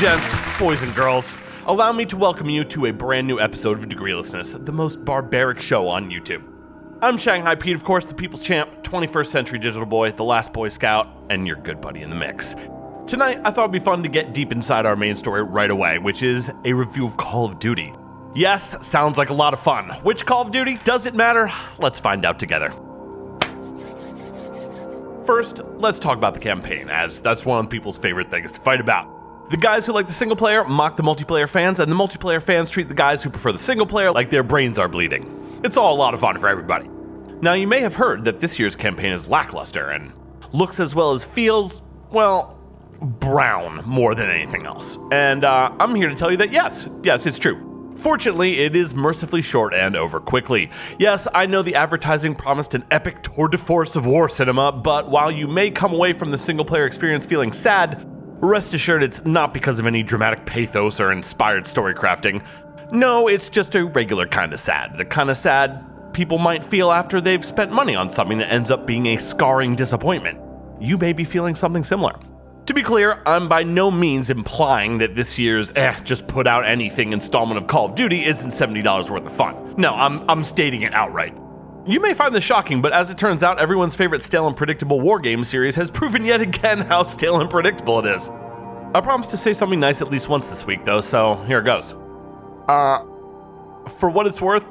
gents, boys and girls, allow me to welcome you to a brand new episode of Degreelessness, the most barbaric show on YouTube. I'm Shanghai Pete, of course, the People's Champ, 21st Century Digital Boy, the last Boy Scout, and your good buddy in the mix. Tonight, I thought it'd be fun to get deep inside our main story right away, which is a review of Call of Duty. Yes, sounds like a lot of fun. Which Call of Duty? Does it matter? Let's find out together. First, let's talk about the campaign, as that's one of people's favorite things to fight about. The guys who like the single player mock the multiplayer fans, and the multiplayer fans treat the guys who prefer the single player like their brains are bleeding. It's all a lot of fun for everybody. Now, you may have heard that this year's campaign is lackluster and looks as well as feels, well, brown more than anything else. And I'm here to tell you that yes, it's true. Fortunately, it is mercifully short and over quickly. Yes, I know the advertising promised an epic tour de force of war cinema, but while you may come away from the single-player experience feeling sad, rest assured it's not because of any dramatic pathos or inspired story crafting. No, it's just a regular kind of sad. The kind of sad people might feel after they've spent money on something that ends up being a scarring disappointment. You may be feeling something similar. To be clear, I'm by no means implying that this year's just put out anything installment of Call of Duty isn't $70 worth of fun. No, I'm stating it outright. You may find this shocking, but as it turns out, everyone's favorite stale and predictable war game series has proven yet again how stale and predictable it is. I promised to say something nice at least once this week though, so here it goes. For what it's worth,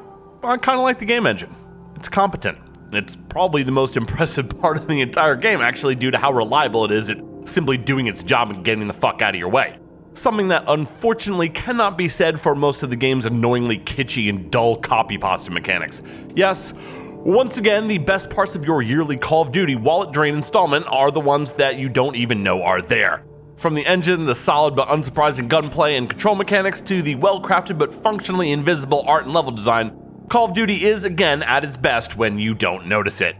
I kinda like the game engine. It's competent. It's probably the most impressive part of the entire game, actually, due to how reliable it is at simply doing its job and getting the fuck out of your way. Something that unfortunately cannot be said for most of the game's annoyingly kitschy and dull copy pasta mechanics. Yes, once again, the best parts of your yearly Call of Duty wallet drain installment are the ones that you don't even know are there. From the engine, the solid but unsurprising gunplay and control mechanics, to the well-crafted but functionally invisible art and level design, Call of Duty is again at its best when you don't notice it.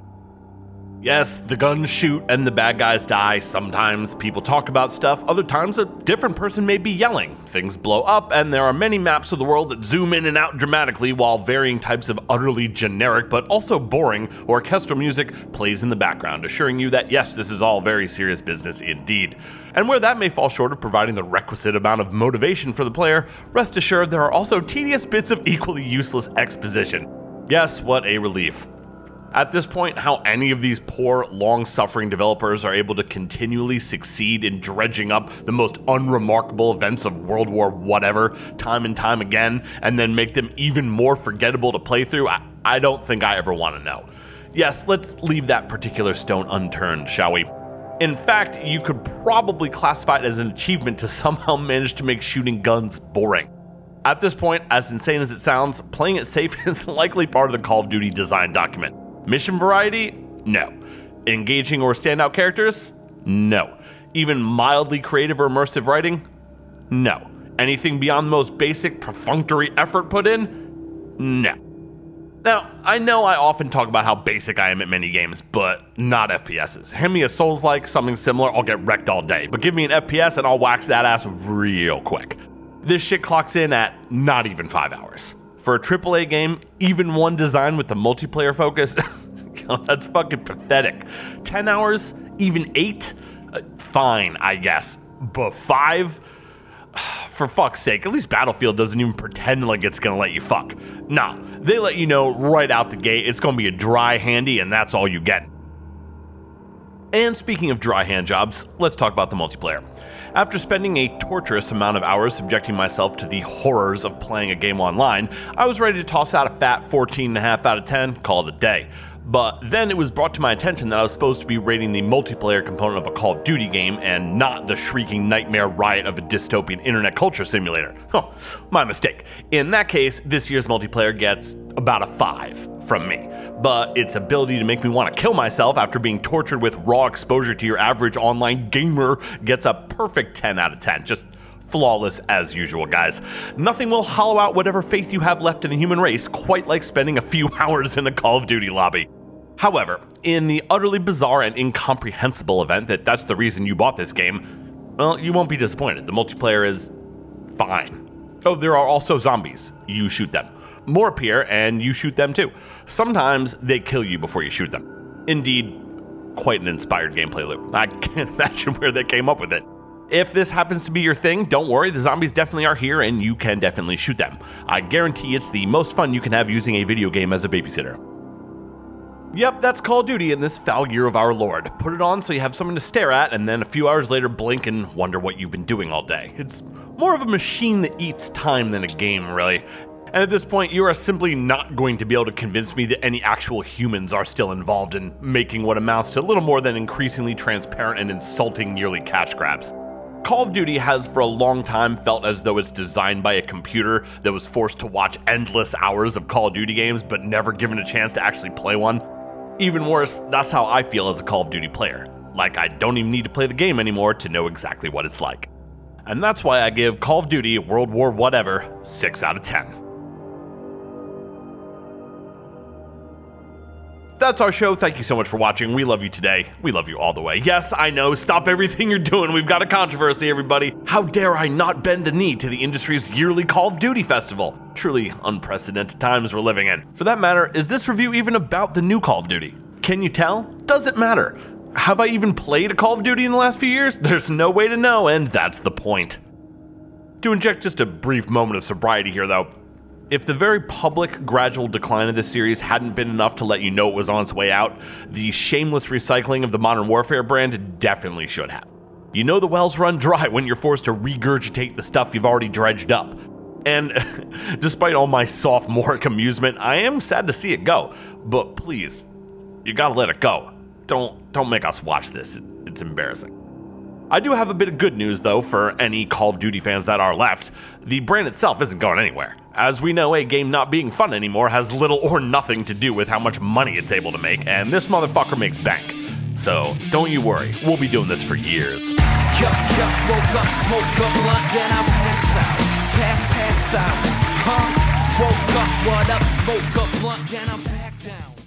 Yes, the guns shoot and the bad guys die. Sometimes people talk about stuff, other times a different person may be yelling. Things blow up, and there are many maps of the world that zoom in and out dramatically while varying types of utterly generic but also boring orchestral music plays in the background, assuring you that yes, this is all very serious business indeed. And where that may fall short of providing the requisite amount of motivation for the player, rest assured there are also tedious bits of equally useless exposition. Yes, what a relief. At this point, how any of these poor, long-suffering developers are able to continually succeed in dredging up the most unremarkable events of World War whatever time and time again, and then make them even more forgettable to play through, I don't think I ever want to know. Yes, let's leave that particular stone unturned, shall we? In fact, you could probably classify it as an achievement to somehow manage to make shooting guns boring. At this point, as insane as it sounds, playing it safe is likely part of the Call of Duty design document. Mission variety? No. Engaging or standout characters? No. Even mildly creative or immersive writing? No. Anything beyond the most basic, perfunctory effort put in? No. Now, I know I often talk about how basic I am at many games, but not FPSs. Hand me a Souls-like, something similar, I'll get wrecked all day. But give me an FPS and I'll wax that ass real quick. This shit clocks in at not even 5 hours. For a AAA game, even one designed with the multiplayer focus, that's fucking pathetic. 10 hours? Even 8? Fine, I guess. But 5? For fuck's sake, at least Battlefield doesn't even pretend like it's gonna let you fuck. Nah, they let you know right out the gate it's gonna be a dry handy and that's all you get. And speaking of dry hand jobs, let's talk about the multiplayer. After spending a torturous amount of hours subjecting myself to the horrors of playing a game online, I was ready to toss out a fat 14.5 out of 10, call it a day. But then it was brought to my attention that I was supposed to be rating the multiplayer component of a Call of Duty game and not the shrieking nightmare riot of a dystopian internet culture simulator. Oh, my mistake. In that case, this year's multiplayer gets about a 5 from me. But its ability to make me want to kill myself after being tortured with raw exposure to your average online gamer gets a perfect 10 out of 10. Just flawless as usual, guys. Nothing will hollow out whatever faith you have left in the human race quite like spending a few hours in a Call of Duty lobby. However, in the utterly bizarre and incomprehensible event that that's the reason you bought this game, well, you won't be disappointed. The multiplayer is fine. Oh, there are also zombies. You shoot them. More appear, and you shoot them too. Sometimes they kill you before you shoot them. Indeed, quite an inspired gameplay loop. I can't imagine where they came up with it. If this happens to be your thing, don't worry, the zombies definitely are here and you can definitely shoot them. I guarantee it's the most fun you can have using a video game as a babysitter. Yep, that's Call of Duty in this foul year of our Lord. Put it on so you have something to stare at, and then a few hours later blink and wonder what you've been doing all day. It's more of a machine that eats time than a game, really. And at this point, you are simply not going to be able to convince me that any actual humans are still involved in making what amounts to little more than increasingly transparent and insulting yearly cash grabs. Call of Duty has for a long time felt as though it's designed by a computer that was forced to watch endless hours of Call of Duty games but never given a chance to actually play one. Even worse, that's how I feel as a Call of Duty player. Like I don't even need to play the game anymore to know exactly what it's like. And that's why I give Call of Duty World War whatever 6 out of 10. That's our show. Thank you so much for watching. We love you today. We love you all the way. Yes, I know. Stop everything you're doing. We've got a controversy, everybody. How dare I not bend the knee to the industry's yearly Call of Duty festival? Truly unprecedented times we're living in. For that matter, is this review even about the new Call of Duty? Can you tell? Does it matter? Have I even played a Call of Duty in the last few years? There's no way to know, and that's the point. To inject just a brief moment of sobriety here, though, if the very public, gradual decline of this series hadn't been enough to let you know it was on its way out, the shameless recycling of the Modern Warfare brand definitely should have. You know the wells run dry when you're forced to regurgitate the stuff you've already dredged up. And despite all my sophomoric amusement, I am sad to see it go. But please, you gotta let it go. Don't make us watch this. It's embarrassing. I do have a bit of good news though for any Call of Duty fans that are left. The brand itself isn't going anywhere. As we know, a game not being fun anymore has little or nothing to do with how much money it's able to make, and this motherfucker makes bank. So don't you worry, we'll be doing this for years. Woke up, smoke up, blunt, then I pass out. Pass out. Woke up, what up, smoke up, blunt, then I'm back down.